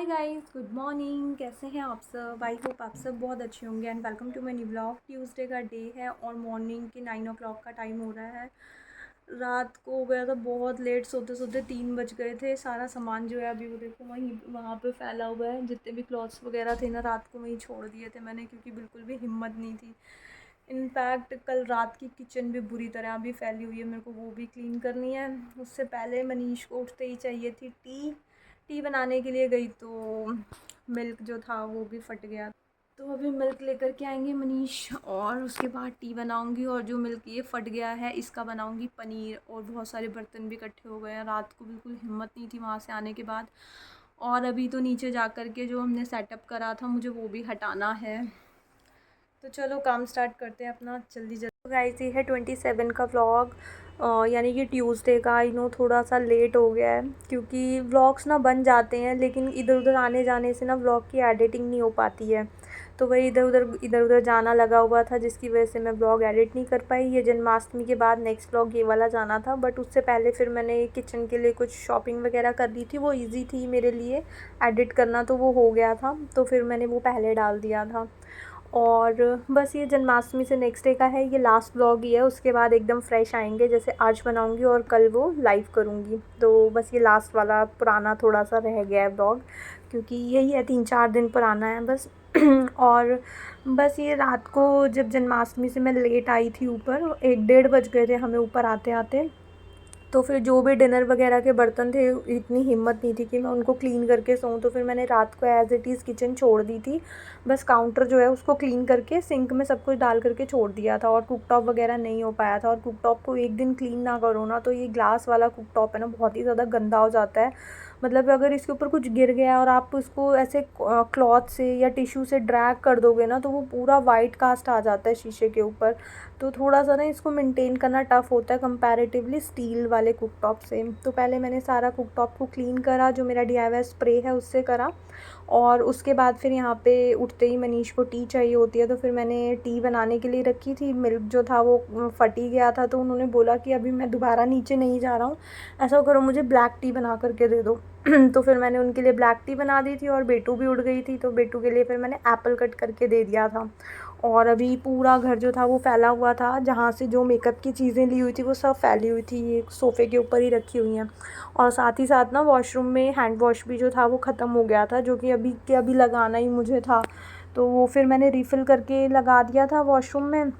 Guys, good morning. कैसे हैं आप सब? आई होप आप सब बहुत अच्छे होंगे and welcome to my new blog. Tuesday का डे है और मॉर्निंग के 9 o'clock का टाइम हो रहा है। रात को हो गया था बहुत लेट, सोते सोते 3 बज गए थे। सारा सामान जो है अभी वो देखो वहाँ पे फैला हुआ है। जितने भी क्लॉथ्स वगैरह थे ना, रात को वहीं छोड़ दिए थे मैंने, क्योंकि बिल्कुल भी हिम्मत नहीं थी। इनफैक्ट कल रात की किचन भी बुरी तरह अभी फैली हुई है, मेरे को वो भी क्लीन करनी है। उससे पहले मनीष को उठते ही चाहिए थी टी बनाने के लिए गई तो मिल्क जो था वो भी फट गया। तो अभी मिल्क लेकर के आएंगे मनीष और उसके बाद टी बनाऊंगी। और जो मिल्क ये फट गया है इसका बनाऊंगी पनीर। और बहुत सारे बर्तन भी इकट्ठे हो गए हैं, रात को बिल्कुल हिम्मत नहीं थी वहाँ से आने के बाद। और अभी तो नीचे जा कर के जो हमने सेटअप करा था मुझे वो भी हटाना है। तो चलो काम स्टार्ट करते हैं अपना जल्दी जल्दी। गाइस, ये है 27 का व्लॉग, यानी कि ट्यूसडे का। आई नो थोड़ा सा लेट हो गया है, क्योंकि व्लॉग्स ना बन जाते हैं लेकिन इधर उधर आने जाने से ना व्लॉग की एडिटिंग नहीं हो पाती है। तो वही इधर उधर जाना लगा हुआ था, जिसकी वजह से मैं व्लॉग एडिट नहीं कर पाई। ये जन्माष्टमी के बाद नेक्स्ट व्लॉग ये वाला जाना था, बट उससे पहले फिर मैंने किचन के लिए कुछ शॉपिंग वगैरह कर ली थी। वो ईजी थी मेरे लिए एडिट करना, तो वो हो गया था, तो फिर मैंने वो पहले डाल दिया था। और बस ये जन्माष्टमी से नेक्स्ट डे का है, ये लास्ट व्लॉग ही है। उसके बाद एकदम फ्रेश आएंगे, जैसे आज बनाऊंगी और कल वो लाइव करूंगी। तो बस ये लास्ट वाला पुराना थोड़ा सा रह गया है व्लॉग, क्योंकि यही है 3-4 दिन पुराना है बस। और बस ये रात को जब जन्माष्टमी से मैं लेट आई थी ऊपर, 1-1:30 बज गए थे हमें ऊपर आते आते। तो फिर जो भी डिनर वगैरह के बर्तन थे, इतनी हिम्मत नहीं थी कि मैं उनको क्लीन करके सोऊं। तो फिर मैंने रात को एज़ इट इज़ किचन छोड़ दी थी। बस काउंटर जो है उसको क्लीन करके सिंक में सब कुछ डाल करके छोड़ दिया था, और कुक टॉप वगैरह नहीं हो पाया था। और कुक टॉप को एक दिन क्लीन ना करो ना, तो ये ग्लास वाला कुक टॉप है ना, बहुत ही ज़्यादा गंदा हो जाता है। मतलब अगर इसके ऊपर कुछ गिर गया और आप उसको ऐसे क्लॉथ से या टिश्यू से ड्रैग कर दोगे ना, तो वो पूरा वाइट कास्ट आ जाता है शीशे के ऊपर। तो थोड़ा सा ना इसको मेंटेन करना टफ़ होता है कंपैरेटिवली स्टील वाले कुक टॉप से। तो पहले मैंने सारा कुक टॉप को क्लीन करा, जो मेरा DIY स्प्रे है उससे करा। और उसके बाद फिर यहाँ पे उठते ही मनीष को टी चाहिए होती है, तो फिर मैंने टी बनाने के लिए रखी थी। मिल्क जो था वो फट ही गया था, तो उन्होंने बोला कि अभी मैं दोबारा नीचे नहीं जा रहा हूँ, ऐसा करो मुझे ब्लैक टी बना करके दे दो। तो फिर मैंने उनके लिए ब्लैक टी बना दी थी। और बेटू भी उठ गई थी, तो बेटू के लिए फिर मैंने एप्पल कट करके दे दिया था। और अभी पूरा घर जो था वो फैला हुआ था, जहाँ से जो मेकअप की चीज़ें ली हुई थी वो सब फैली हुई थी, ये सोफ़े के ऊपर ही रखी हुई हैं। और साथ ही साथ ना वॉशरूम में हैंड वॉश भी जो था वो ख़त्म हो गया था, जो कि अभी के अभी लगाना ही मुझे था। तो वो फिर मैंने रिफ़िल करके लगा दिया था वॉशरूम में।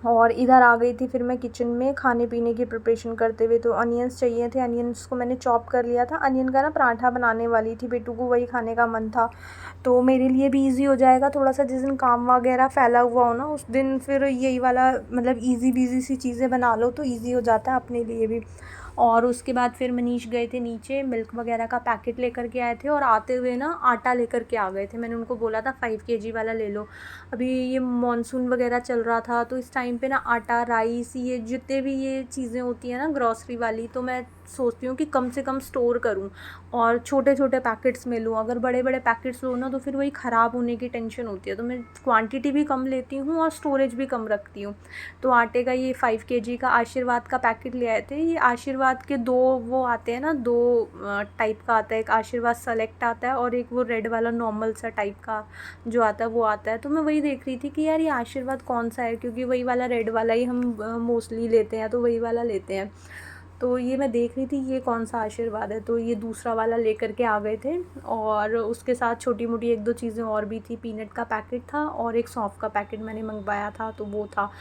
और इधर आ गई थी फिर मैं किचन में खाने पीने की प्रिपरेशन करते हुए। तो अनियंस चाहिए थे, अनियंस को मैंने चॉप कर लिया था। अनियन का ना पराठा बनाने वाली थी, बेटू को वही खाने का मन था, तो मेरे लिए भी इजी हो जाएगा थोड़ा सा। जिस दिन काम वगैरह फैला हुआ हो ना, उस दिन फिर यही वाला मतलब इजी बीजी सी चीज़ें बना लो तो इजी हो जाता है अपने लिए भी। और उसके बाद फिर मनीष गए थे नीचे, मिल्क वगैरह का पैकेट लेकर के आए थे। और आते हुए ना आटा लेकर के आ गए थे। मैंने उनको बोला था 5 kg वाला ले लो। अभी ये मॉनसून वगैरह चल रहा था, तो इस टाइम पे ना आटा, राइस, ये जितने भी ये चीज़ें होती हैं ना ग्रॉसरी वाली, तो मैं सोचती हूँ कि कम से कम स्टोर करूँ और छोटे छोटे पैकेट्स में लूँ। अगर बड़े बड़े पैकेट्स लो ना, तो फिर वही ख़राब होने की टेंशन होती है। तो मैं क्वांटिटी भी कम लेती हूँ और स्टोरेज भी कम रखती हूँ। तो आटे का ये 5 kg का आशीर्वाद का पैकेट ले आए थे। ये आशीर्वाद के दो वो आते हैं ना, दो टाइप का आता है। एक आशीर्वाद सेलेक्ट आता है और एक वो रेड वाला नॉर्मल सा टाइप का जो आता है वो आता है। तो मैं वही देख रही थी कि यार ये आशीर्वाद कौन सा है, क्योंकि वही वाला रेड वाला ही हम मोस्टली लेते हैं, तो वही वाला लेते हैं। तो ये मैं देख रही थी ये कौन सा आशीर्वाद है, तो ये दूसरा वाला लेकर के आ गए थे। और उसके साथ छोटी मोटी 1-2 चीज़ें और भी थी। पीनट का पैकेट था और एक सौंफ का पैकेट मैंने मंगवाया था, तो वो था।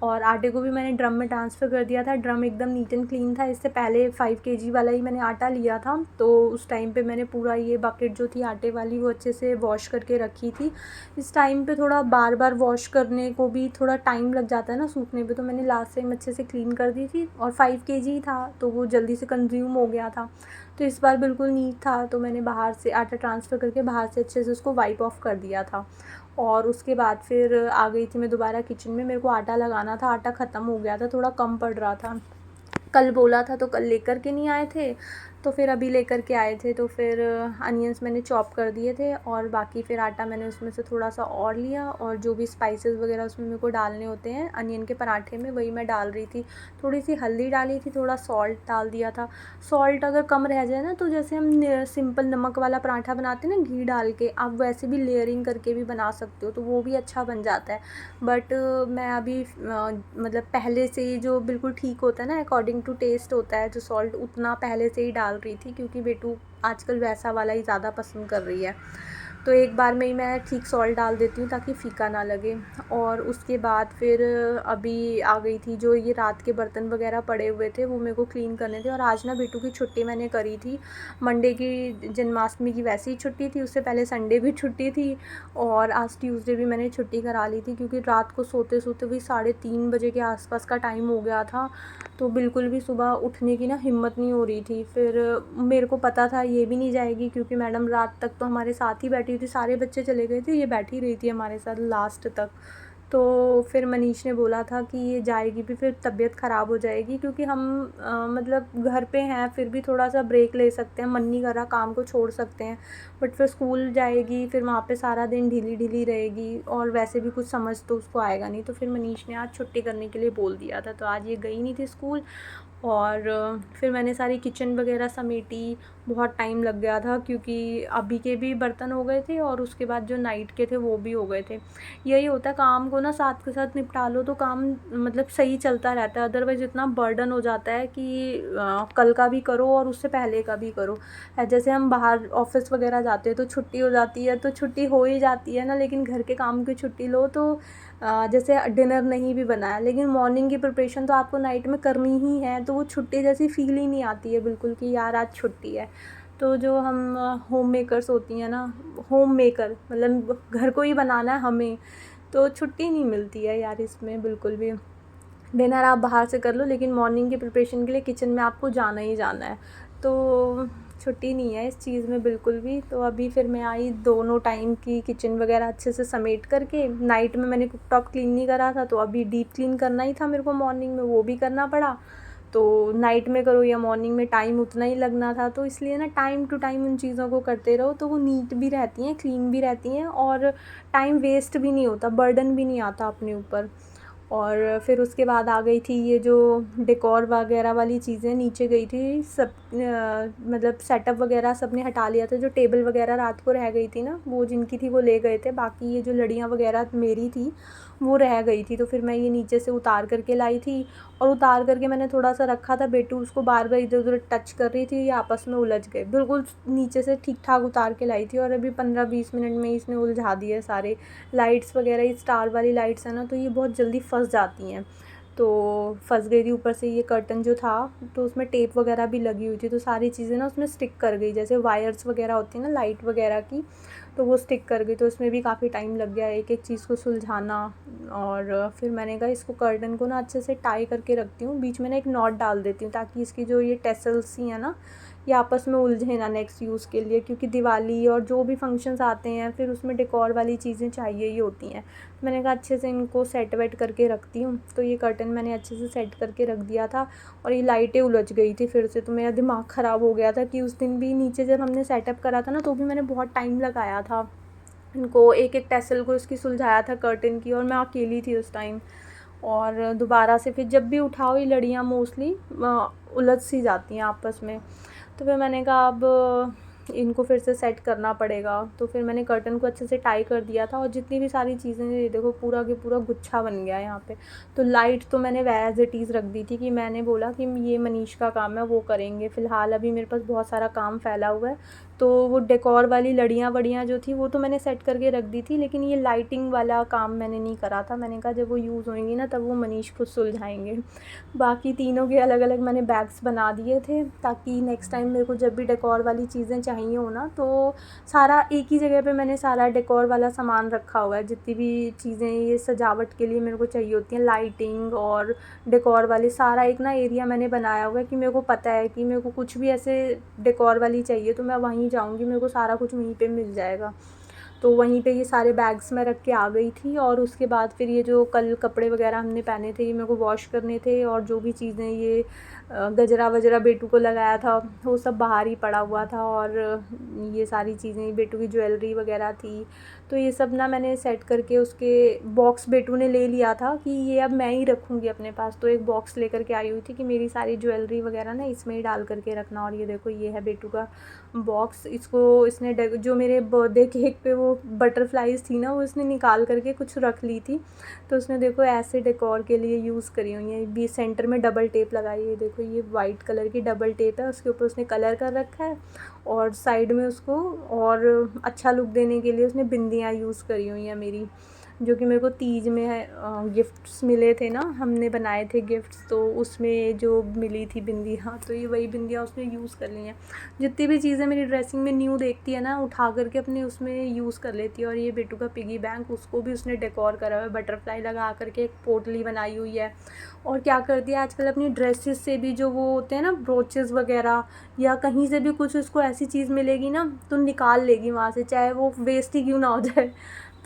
और आटे को भी मैंने ड्रम में ट्रांसफ़र कर दिया था। ड्रम एकदम नीट एंड क्लीन था। इससे पहले 5 kg वाला ही मैंने आटा लिया था, तो उस टाइम पे मैंने पूरा ये बकेट जो थी आटे वाली वो अच्छे से वॉश करके रखी थी। इस टाइम पे थोड़ा बार बार वॉश करने को भी थोड़ा टाइम लग जाता है ना सूखने पे, तो मैंने लास्ट टाइम अच्छे से क्लीन कर दी थी। और 5 kg था तो वो जल्दी से कंज्यूम हो गया था। तो इस बार बिल्कुल नीट था, तो मैंने बाहर से आटा ट्रांसफ़र करके बाहर से अच्छे से उसको वाइप ऑफ कर दिया था। और उसके बाद फिर आ गई थी मैं दोबारा किचन में। मेरे को आटा लगाना था, आटा ख़त्म हो गया था, थोड़ा कम पड़ रहा था। कल बोला था तो कल लेकर के नहीं आए थे, तो फिर अभी लेकर के आए थे, तो फिर अनियंस मैंने चॉप कर दिए थे और बाकी फिर आटा मैंने उसमें से थोड़ा सा और लिया और जो भी स्पाइसेस वगैरह उसमें मेरे को डालने होते हैं अनियन के पराठे में, वही मैं डाल रही थी। थोड़ी सी हल्दी डाली थी, थोड़ा सॉल्ट डाल दिया था। सॉल्ट अगर कम रह जाए ना तो जैसे हम सिंपल नमक वाला पराठा बनाते हैं ना घी डाल के, आप वैसे भी लेयरिंग करके भी बना सकते हो, तो वो भी अच्छा बन जाता है। बट मैं अभी मतलब पहले से ही जो बिल्कुल ठीक होता है ना, अकॉर्डिंग टू टेस्ट होता है जो सॉल्ट, उतना पहले से ही डाल रही थी, क्योंकि बेटू आजकल वैसा वाला ही ज़्यादा पसंद कर रही है। तो एक बार में ही मैं ठीक सॉल्ट डाल देती हूँ ताकि फ़ीका ना लगे। और उसके बाद फिर अभी आ गई थी, जो ये रात के बर्तन वगैरह पड़े हुए थे वो मेरे को क्लीन करने थे। और आज ना बेटू की छुट्टी मैंने करी थी, मंडे की जन्माष्टमी की वैसे ही छुट्टी थी, उससे पहले संडे भी छुट्टी थी और आज ट्यूसडे भी मैंने छुट्टी करा ली थी, क्योंकि रात को सोते सोते भी 3:30 बजे के आसपास का टाइम हो गया था। तो बिल्कुल भी सुबह उठने की ना हिम्मत नहीं हो रही थी। फिर मेरे को पता था ये भी नहीं जाएगी, क्योंकि मैडम रात तक तो हमारे साथ ही बैठी थी, सारे बच्चे चले गए थे, ये बैठी रही थी हमारे साथ लास्ट तक। तो फिर मनीष ने बोला था कि ये जाएगी भी फिर तबीयत ख़राब हो जाएगी, क्योंकि हम मतलब घर पे हैं फिर भी थोड़ा सा ब्रेक ले सकते हैं, मन नहीं कर रहा काम को छोड़ सकते हैं। बट फिर स्कूल जाएगी, फिर वहाँ पे सारा दिन ढीली ढीली रहेगी और वैसे भी कुछ समझ तो उसको आएगा नहीं। तो फिर मनीष ने आज छुट्टी करने के लिए बोल दिया था, तो आज ये गई नहीं थी स्कूल। और फिर मैंने सारी किचन वगैरह समेटी, बहुत टाइम लग गया था, क्योंकि अभी के भी बर्तन हो गए थे और उसके बाद जो नाइट के थे वो भी हो गए थे। यही होता है, काम को ना साथ के साथ निपटा लो तो काम मतलब सही चलता रहता है। अदरवाइज़ इतना बर्डन हो जाता है कि कल का भी करो और उससे पहले का भी करो। जैसे हम बाहर ऑफिस वगैरह जाते हैं तो छुट्टी हो जाती है, तो छुट्टी हो ही जाती है ना, लेकिन घर के काम की छुट्टी लो तो जैसे डिनर नहीं भी बनाया, लेकिन मॉर्निंग की प्रिपरेशन तो आपको नाइट में करनी ही है, तो वो छुट्टी जैसी फील ही नहीं आती है बिल्कुल कि यार आज छुट्टी है। तो जो हम होम मेकर्स होती हैं ना, होम मेकर मतलब घर को ही बनाना है हमें, तो छुट्टी नहीं मिलती है यार इसमें बिल्कुल भी। डिनर आप बाहर से कर लो, लेकिन मॉर्निंग की प्रिपरेशन के लिए किचन में आपको जाना ही जाना है, तो छुट्टी नहीं है इस चीज़ में बिल्कुल भी। तो अभी फिर मैं आई, दोनों टाइम की किचन वगैरह अच्छे से समेट करके। नाइट में मैंने कुकटॉप क्लीन नहीं करा था, तो अभी डीप क्लीन करना ही था मेरे को, मॉर्निंग में वो भी करना पड़ा। तो नाइट में करो या मॉर्निंग में, टाइम उतना ही लगना था, तो इसलिए ना टाइम टू टाइम उन चीज़ों को करते रहो तो वो नीट भी रहती हैं, क्लीन भी रहती हैं और टाइम वेस्ट भी नहीं होता, बर्डन भी नहीं आता अपने ऊपर। और फिर उसके बाद आ गई थी ये जो डेकोर वगैरह वाली चीज़ें, नीचे गई थी सब मतलब सेटअप वगैरह सब ने हटा लिया था। जो टेबल वगैरह रात को रह गई थी ना, वो जिनकी थी वो ले गए थे, बाकी ये जो लड़ियाँ वगैरह मेरी थी वो रह गई थी। तो फिर मैं ये नीचे से उतार करके लाई थी और उतार करके मैंने थोड़ा सा रखा था, बेटू उसको बार बार इधर उधर टच कर रही थी, ये आपस में उलझ गए। बिल्कुल नीचे से ठीक ठाक उतार के लाई थी और अभी 15-20 मिनट में इसने उलझा दिए सारे। लाइट्स वगैरह, ये स्टार वाली लाइट्स है ना, तो ये बहुत जल्दी फंस जाती हैं, तो फंस गई थी। ऊपर से ये कर्टन जो था तो उसमें टेप वगैरह भी लगी हुई थी, तो सारी चीज़ें ना उसमें स्टिक कर गई, जैसे वायर्स वगैरह होती हैं ना लाइट वगैरह की, तो वो स्टिक कर गई। तो उसमें भी काफ़ी टाइम लग गया एक एक चीज़ को सुलझाना। और फिर मैंने कहा इसको कर्टन को ना अच्छे से टाई करके रखती हूँ, बीच में ना एक नॉट डाल देती हूँ ताकि इसकी जो ये टेसल्स ही हैं ना, ये आपस में उलझे ना नेक्स्ट यूज़ के लिए, क्योंकि दिवाली और जो भी फंक्शंस आते हैं फिर उसमें डेकोर वाली चीज़ें चाहिए ही होती हैं। मैंने कहा अच्छे से इनको सेट वेट करके रखती हूँ। तो ये कर्टन मैंने अच्छे से सेट करके रख दिया था और ये लाइटें उलझ गई थी फिर से, तो मेरा दिमाग ख़राब हो गया था कि उस दिन भी नीचे जब हमने सेटअप करा था ना, तो भी मैंने बहुत टाइम लगाया था इनको, एक एक टेसल को इसकी सुलझाया था कर्टन की, और मैं अकेली थी उस टाइम। और दोबारा से फिर जब भी उठाओ ये लड़ियाँ मोस्टली उलझ सी जाती हैं आपस में। तो फिर मैंने कहा अब इनको फिर से सेट करना पड़ेगा, तो फिर मैंने कर्टन को अच्छे से टाई कर दिया था। और जितनी भी सारी चीज़ें, ये देखो पूरा के पूरा गुच्छा बन गया है यहाँ पे। तो लाइट तो मैंने एज़ इट इज़ रख दी थी कि मैंने बोला कि ये मनीष का काम है, वो करेंगे। फ़िलहाल अभी मेरे पास बहुत सारा काम फैला हुआ है, तो वो डेकोर वाली लड़ियाँ वड़ियाँ जो थी वो तो मैंने सेट करके रख दी थी, लेकिन ये लाइटिंग वाला काम मैंने नहीं करा था। मैंने कहा जब वो यूज़ होंगी ना तब वो मनीष खुद सुलझाएंगे। बाकी तीनों के अलग अलग मैंने बैग्स बना दिए थे, ताकि नेक्स्ट टाइम मेरे को जब भी डेकोर वाली चीज़ें चाहिए हो ना, तो सारा एक ही जगह पे मैंने सारा डेकोर वाला सामान रखा हुआ है। जितनी भी चीज़ें ये सजावट के लिए मेरे को चाहिए होती हैं, लाइटिंग और डेकोर वाले, सारा एक ना एरिया मैंने बनाया हुआ है कि मेरे को पता है कि मेरे को कुछ भी ऐसे डेकोर वाली चाहिए तो मैं वहीं जाऊँगी, मेरे को सारा कुछ वहीं पे मिल जाएगा। तो वहीं पे ये सारे बैग्स मैं रख के आ गई थी। और उसके बाद फिर ये जो कल कपड़े वगैरह हमने पहने थे ये मेरे को वॉश करने थे, और जो भी चीज़ें ये गजरा वजरा बेटू को लगाया था वो सब बाहर ही पड़ा हुआ था, और ये सारी चीज़ें बेटू की ज्वेलरी वगैरह थी, तो ये सब ना मैंने सेट करके उसके बॉक्स बेटू ने ले लिया था कि ये अब मैं ही रखूँगी अपने पास। तो एक बॉक्स लेकर के आई हुई थी कि मेरी सारी ज्वेलरी वगैरह ना इसमें ही डाल करके रखना। और ये देखो ये है बेटू का बॉक्स, इसको इसने जो मेरे बर्थडे केक पे वो बटरफ्लाइज थी ना वो इसने निकाल करके कुछ रख ली थी, तो उसने देखो ऐसे डेकोर के लिए यूज़ करी हुई है। भी सेंटर में डबल टेप लगाई है, देखो ये वाइट कलर की डबल टेप है, उसके ऊपर उसने कलर कर रखा है, और साइड में उसको और अच्छा लुक देने के लिए उसने बिंदियाँ यूज़ करी हुई हैं मेरी, जो कि मेरे को तीज में है गिफ्ट्स मिले थे ना, हमने बनाए थे गिफ्ट्स, तो उसमें जो मिली थी बिंदियाँ, तो ये वही बिंदियाँ उसने यूज़ कर ली हैं। जितनी भी चीज़ें मेरी ड्रेसिंग में न्यू देखती है ना उठा करके अपने उसमें यूज़ कर लेती है। और ये बेटू का पिगी बैंक, उसको भी उसने डेकोर करा हुआ है, बटरफ्लाई लगा करके एक पोटली बनाई हुई है। और क्या करती है आजकल अपनी ड्रेसेस से भी जो वो होते हैं ना ब्रोचेस वगैरह, या कहीं से भी कुछ उसको ऐसी चीज़ मिलेगी ना तो निकाल लेगी वहाँ से, चाहे वो वेस्ट ही क्यों ना हो जाए,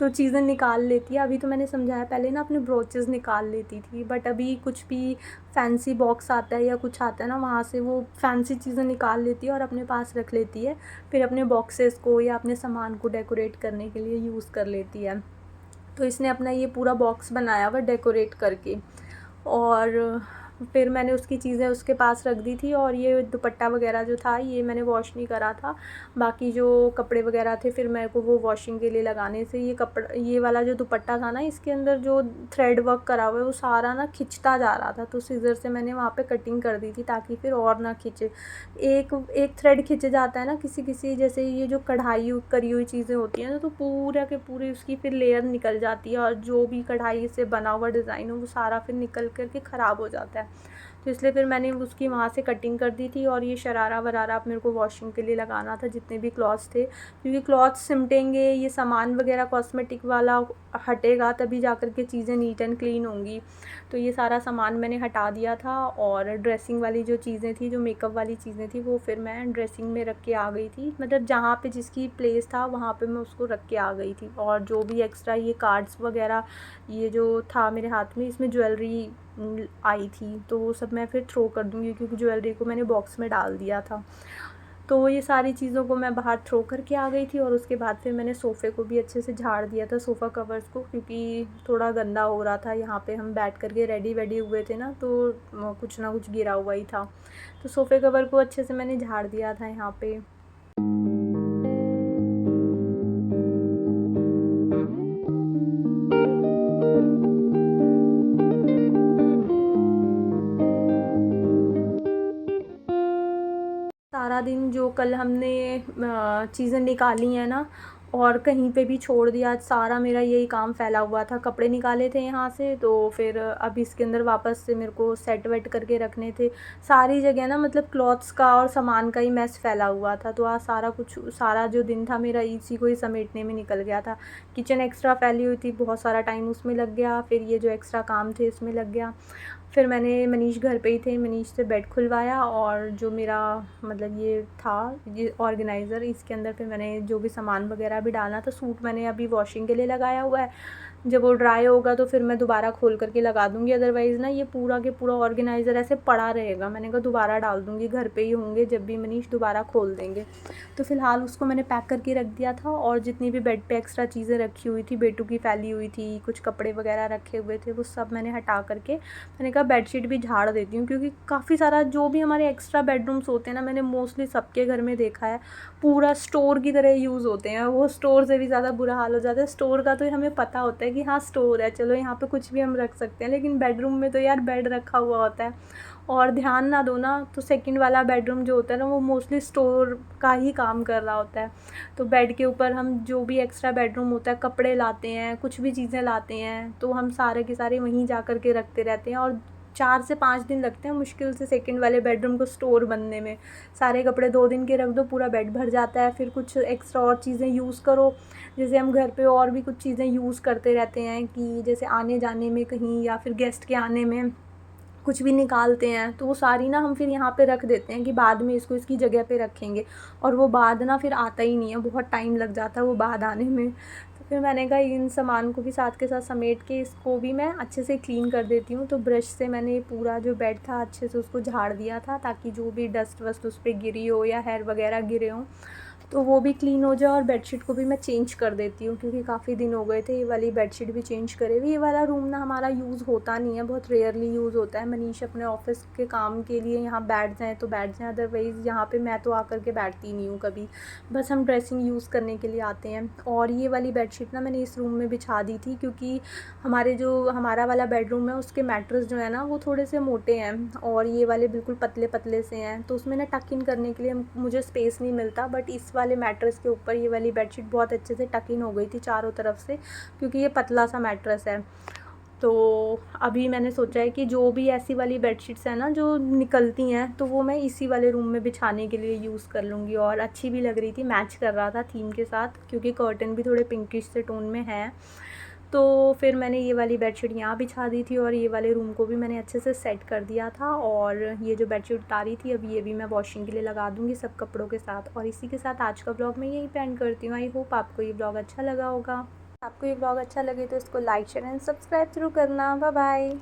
तो चीज़ें निकाल लेती है। अभी तो मैंने समझाया, पहले ना अपने ब्रोचेस निकाल लेती थी, बट अभी कुछ भी फैंसी बॉक्स आता है या कुछ आता है ना वहाँ से वो फैंसी चीज़ें निकाल लेती है और अपने पास रख लेती है, फिर अपने बॉक्सेस को या अपने सामान को डेकोरेट करने के लिए यूज़ कर लेती है। तो इसने अपना ये पूरा बॉक्स बनाया हुआ डेकोरेट करके, और फिर मैंने उसकी चीज़ें उसके पास रख दी थी। और ये दुपट्टा वगैरह जो था ये मैंने वॉश नहीं करा था, बाकी जो कपड़े वगैरह थे फिर मेरे को वो वॉशिंग के लिए लगाने से ये वाला जो दुपट्टा था ना इसके अंदर जो थ्रेड वर्क करा हुआ है वो सारा ना खिंचता जा रहा था, तो सीज़र से मैंने वहाँ पे कटिंग कर दी थी ताकि फिर और ना खिंचे। एक एक थ्रेड खिंच जाता है ना किसी किसी, जैसे ये जो कढ़ाई करी हुई चीज़ें होती हैं ना, तो पूरा के पूरी उसकी फिर लेयर निकल जाती है, और जो भी कढ़ाई से बना हुआ डिज़ाइन हो वो सारा फिर निकल करके ख़राब हो जाता है। तो इसलिए फिर मैंने उसकी वहाँ से कटिंग कर दी थी। और ये शरारा वरारा अब मेरे को वॉशिंग के लिए लगाना था, जितने भी क्लॉथ्स थे, क्योंकि क्लॉथ्स सिमटेंगे, ये सामान वगैरह कॉस्मेटिक वाला हटेगा तभी जा कर के चीज़ें नीट एंड क्लीन होंगी। तो ये सारा सामान मैंने हटा दिया था, और ड्रेसिंग वाली जो चीज़ें थी, जो मेकअप वाली चीज़ें थी, वो फिर मैं ड्रेसिंग में रख के आ गई थी, मतलब जहाँ पे जिसकी प्लेस था वहाँ पे मैं उसको रख के आ गई थी। और जो भी एक्स्ट्रा ये कार्ड्स वगैरह ये जो था मेरे हाथ में, इसमें ज्वेलरी आई थी, तो वो सब मैं फिर थ्रो कर दूँगी, क्योंकि ज्वेलरी को मैंने बॉक्स में डाल दिया था। तो ये सारी चीज़ों को मैं बाहर थ्रो करके आ गई थी। और उसके बाद फिर मैंने सोफ़े को भी अच्छे से झाड़ दिया था, सोफ़ा कवर्स को, क्योंकि थोड़ा गंदा हो रहा था। यहाँ पे हम बैठ करके रेडी वेडी हुए थे ना, तो कुछ ना कुछ गिरा हुआ ही था, तो सोफ़े कवर को अच्छे से मैंने झाड़ दिया था यहाँ पे। सारा दिन जो कल हमने चीज़ें निकाली हैं ना और कहीं पे भी छोड़ दिया, आज सारा मेरा यही काम फैला हुआ था। कपड़े निकाले थे यहाँ से, तो फिर अब इसके अंदर वापस से मेरे को सेट वेट करके रखने थे। सारी जगह ना मतलब क्लॉथ्स का और सामान का ही मैस फैला हुआ था, तो आज सारा जो दिन था मेरा इसी को ही समेटने में निकल गया था। किचन एक्स्ट्रा फैली हुई थी, बहुत सारा टाइम उसमें लग गया, फिर ये जो एक्स्ट्रा काम थे इसमें लग गया। फिर मैंने मनीष घर पे ही थे, मनीष से बेड खुलवाया, और जो मेरा मतलब ये था ये ऑर्गेनाइज़र, इसके अंदर फिर मैंने जो भी सामान वगैरह भी डालना था। सूट मैंने अभी वॉशिंग के लिए लगाया हुआ है, जब वो ड्राई होगा तो फिर मैं दोबारा खोल करके लगा दूँगी, अदरवाइज़ ना ये पूरा के पूरा ऑर्गेनाइज़र ऐसे पड़ा रहेगा। मैंने कहा दोबारा डाल दूँगी, घर पे ही होंगे जब भी मनीष दोबारा खोल देंगे। तो फ़िलहाल उसको मैंने पैक करके रख दिया था, और जितनी भी बेड पे एक्स्ट्रा चीज़ें रखी हुई थी, बेटू की फैली हुई थी, कुछ कपड़े वगैरह रखे हुए थे, वो सब मैंने हटा करके मैंने कहा बेडशीट भी झाड़ देती हूँ, क्योंकि काफ़ी सारा जो भी हमारे एक्स्ट्रा बेडरूम्स होते हैं ना, मैंने मोस्टली सबके घर में देखा है पूरा स्टोर की तरह यूज़ होते हैं। वो स्टोर से भी ज़्यादा बुरा हाल हो जाता है। स्टोर का तो हमें पता होता है कि हाँ स्टोर है, चलो यहाँ पे कुछ भी हम रख सकते हैं, लेकिन बेडरूम में तो यार बेड रखा हुआ होता है, और ध्यान ना दो ना तो सेकंड वाला बेडरूम जो होता है ना वो मोस्टली स्टोर का ही काम कर रहा होता है। तो बेड के ऊपर हम जो भी एक्स्ट्रा बेडरूम होता है, कपड़े लाते हैं, कुछ भी चीज़ें लाते हैं, तो हम सारे के सारे वहीं जा कर के रखते रहते हैं, और 4 से 5 दिन लगते हैं मुश्किल से सेकंड वाले बेडरूम को स्टोर बनने में। सारे कपड़े 2 दिन के रख दो, पूरा बेड भर जाता है। फिर कुछ एक्स्ट्रा और चीज़ें यूज़ करो, जैसे हम घर पे और भी कुछ चीज़ें यूज़ करते रहते हैं कि जैसे आने जाने में कहीं, या फिर गेस्ट के आने में कुछ भी निकालते हैं तो वो सारी ना हम फिर यहाँ पे रख देते हैं कि बाद में इसको इसकी जगह पे रखेंगे, और वो बाद ना फिर आता ही नहीं है, बहुत टाइम लग जाता है वो बाद आने में। तो फिर मैंने कहा इन सामान को भी साथ के साथ समेट के इसको भी मैं अच्छे से क्लीन कर देती हूँ। तो ब्रश से मैंने पूरा जो बेड था अच्छे से उसको झाड़ दिया था, ताकि जो भी डस्ट वस्ट उस पर गिरी हो या हेयर वगैरह गिरे हों तो वो भी क्लीन हो जाए। और बेडशीट को भी मैं चेंज कर देती हूँ, क्योंकि काफ़ी दिन हो गए थे ये वाली बेडशीट भी चेंज करे हुए। ये वाला रूम ना हमारा यूज़ होता नहीं है, बहुत रेयरली यूज़ होता है। मनीष अपने ऑफिस के काम के लिए यहाँ बैठ जाएँ तो बैठ जाएँ, अदरवाइज़ यहाँ पे मैं तो आकर के बैठती नहीं हूँ कभी, बस हम ड्रेसिंग यूज़ करने के लिए आते हैं। और ये वाली बेडशीट ना मैंने इस रूम में बिछा दी थी, क्योंकि हमारा वाला बेडरूम है उसके मैट्रेस जो है ना वो थोड़े से मोटे हैं, और ये वाले बिल्कुल पतले पतले से हैं, तो उसमें ना टक इन करने के लिए मुझे स्पेस नहीं मिलता। बट इस वाले मैट्रेस के ऊपर ये वाली बेडशीट बहुत अच्छे से टक इन हो गई थी चारों तरफ से, क्योंकि ये पतला सा मैट्रेस है। तो अभी मैंने सोचा है कि जो भी ऐसी वाली बेडशीट्स हैं ना जो निकलती हैं, तो वो मैं इसी वाले रूम में बिछाने के लिए यूज़ कर लूँगी। और अच्छी भी लग रही थी, मैच कर रहा था थीम के साथ, क्योंकि कर्टन भी थोड़े पिंकिश से टोन में है। तो फिर मैंने ये वाली बेडशीट यहाँ बिछा दी थी, और ये वाले रूम को भी मैंने अच्छे से सेट कर दिया था। और ये जो बेडशीट उतारी थी अभी ये भी मैं वॉशिंग के लिए लगा दूँगी सब कपड़ों के साथ। और इसी के साथ आज का ब्लॉग मैं यहीं पे एंड करती हूँ। आई होप आपको ये ब्लॉग अच्छा लगा होगा। आपको ये ब्लॉग अच्छा लगे तो इसको लाइक शेयर एंड सब्सक्राइब जरूर करना। Bye bye.